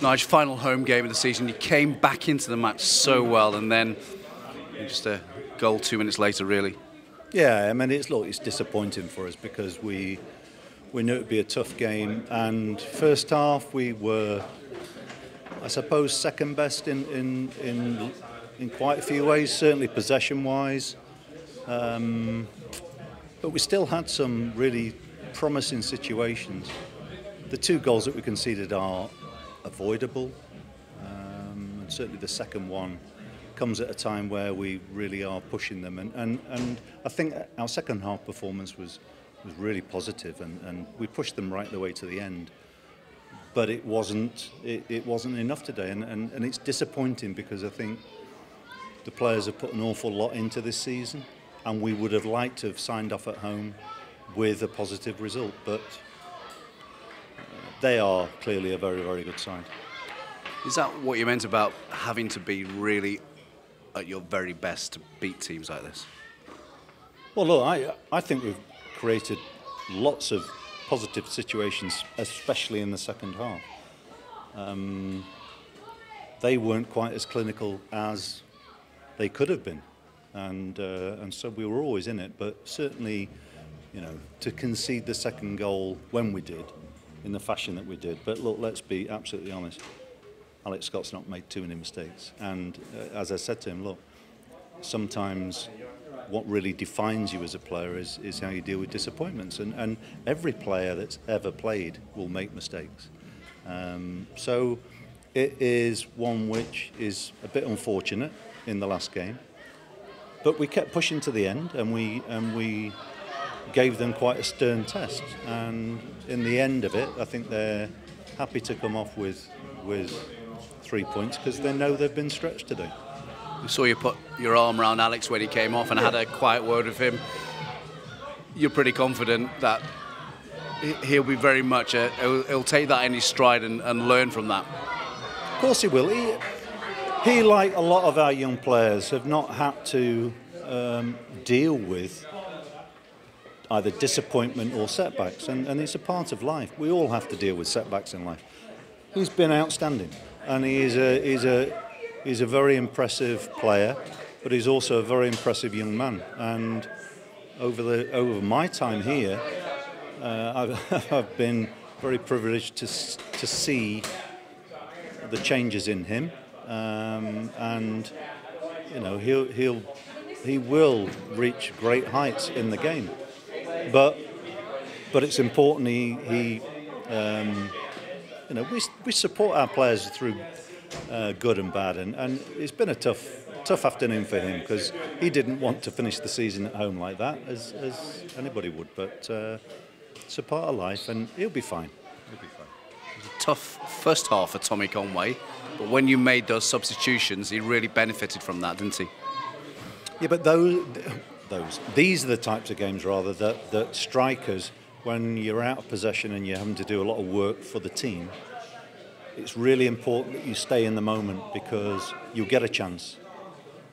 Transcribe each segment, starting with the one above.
Nigel, final home game of the season. You came back into the match so well, and then just a goal 2 minutes later, really. Yeah, I mean, it's disappointing for us because we knew it'd be a tough game, and first half we were, I suppose, second best in quite a few ways, certainly possession-wise. But we still had some really promising situations. The 2 goals that we conceded are avoidable. And certainly the second one comes at a time where we really are pushing them. And I think our second half performance was really positive, and we pushed them right the way to the end. But it wasn't enough today, and it's disappointing because I think the players have put an awful lot into this season, and we would have liked to have signed off at home with a positive result, but they are clearly a very, very good side. Is that what you meant about having to be really at your very best to beat teams like this? Well, look, I think we've created lots of positive situations, especially in the second half. They weren't quite as clinical as they could have been, and so we were always in it. But certainly, to concede the second goal when we did, in the fashion that we did. But look, let's be absolutely honest. Alex Scott's not made too many mistakes, and as I said to him, look, sometimes what really defines you as a player is how you deal with disappointments, and every player that's ever played will make mistakes. So it is one which is a bit unfortunate in the last game, but we kept pushing to the end, and we gave them quite a stern test, and in the end of it I think they're happy to come off with 3 points because they know they've been stretched today. We saw you put your arm around Alex when he came off and had a quiet word with him. You're pretty confident that he'll be very much, he'll take that in his stride and learn from that. Of course he will. He, like a lot of our young players, have not had to deal with either disappointment or setbacks, and it's a part of life. We all have to deal with setbacks in life. He's been outstanding, and he's a very impressive player, but he's also a very impressive young man. And over my time here, I've been very privileged to see the changes in him, and he will reach great heights in the game. But it's important we support our players through good and bad, and it's been a tough afternoon for him because he didn't want to finish the season at home like that, as anybody would. But it's a part of life, and he'll be fine. He'll be fine. It was a tough first half for Tommy Conway, but when you made those substitutions, he really benefited from that, didn't he? Yeah, but these are the types of games rather that strikers, when you're out of possession and you're having to do a lot of work for the team, it's really important that you stay in the moment because you'll get a chance,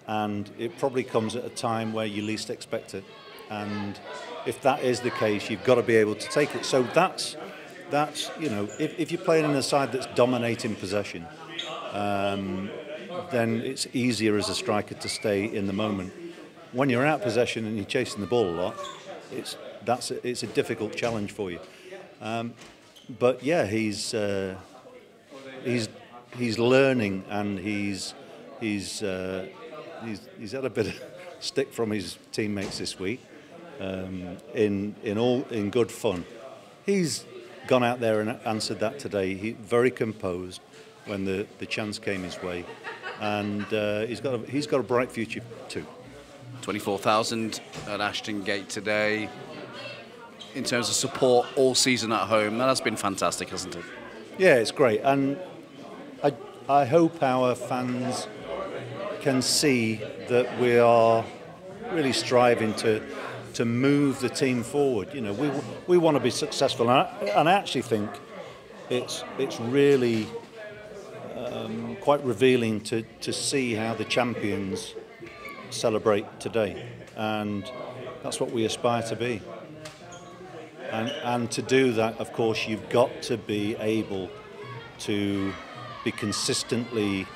and it probably comes at a time where you least expect it. And if that is the case, you've got to be able to take it. So that's if you're playing in a side that's dominating possession, then it's easier as a striker to stay in the moment. When you're out of possession and you're chasing the ball a lot, it's a difficult challenge for you. But yeah, he's learning, and he's had a bit of stick from his teammates this week, in good fun. He's gone out there and answered that today. Very composed when the chance came his way, and he's got a bright future too. 24,000 at Ashton Gate today. In terms of support all season at home, that has been fantastic, hasn't it? Yeah, it's great, and I hope our fans can see that we are really striving to move the team forward. We want to be successful, and I actually think it's really quite revealing to see how the champions celebrate today, and that's what we aspire to be. And to do that, of course, you've got to be able to be consistently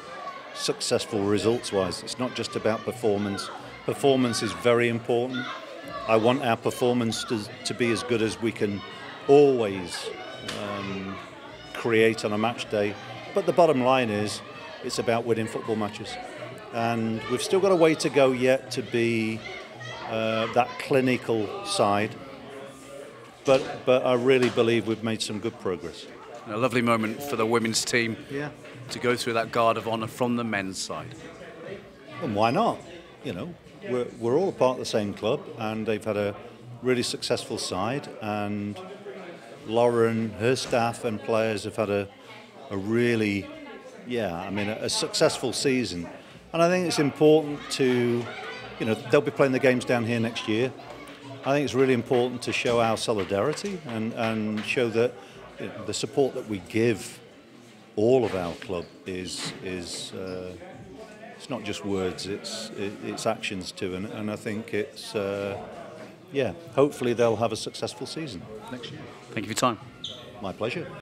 successful results-wise. It's not just about performance. Performance is very important. I want our performance to be as good as we can always create on a match day. But the bottom line is, it's about winning football matches. And we've still got a way to go yet to be that clinical side. But I really believe we've made some good progress. A lovely moment for the women's team Yeah. to go through that guard of honour from the men's side. And why not? You know, we're all a part of the same club, and they've had a really successful side. And Lauren, her staff, and players have had a really, a successful season. And I think it's important to, they'll be playing the games down here next year. I think it's really important to show our solidarity and show that the support that we give all of our club is it's not just words, it's actions too. And I think it's, hopefully they'll have a successful season next year. Thank you for your time. My pleasure.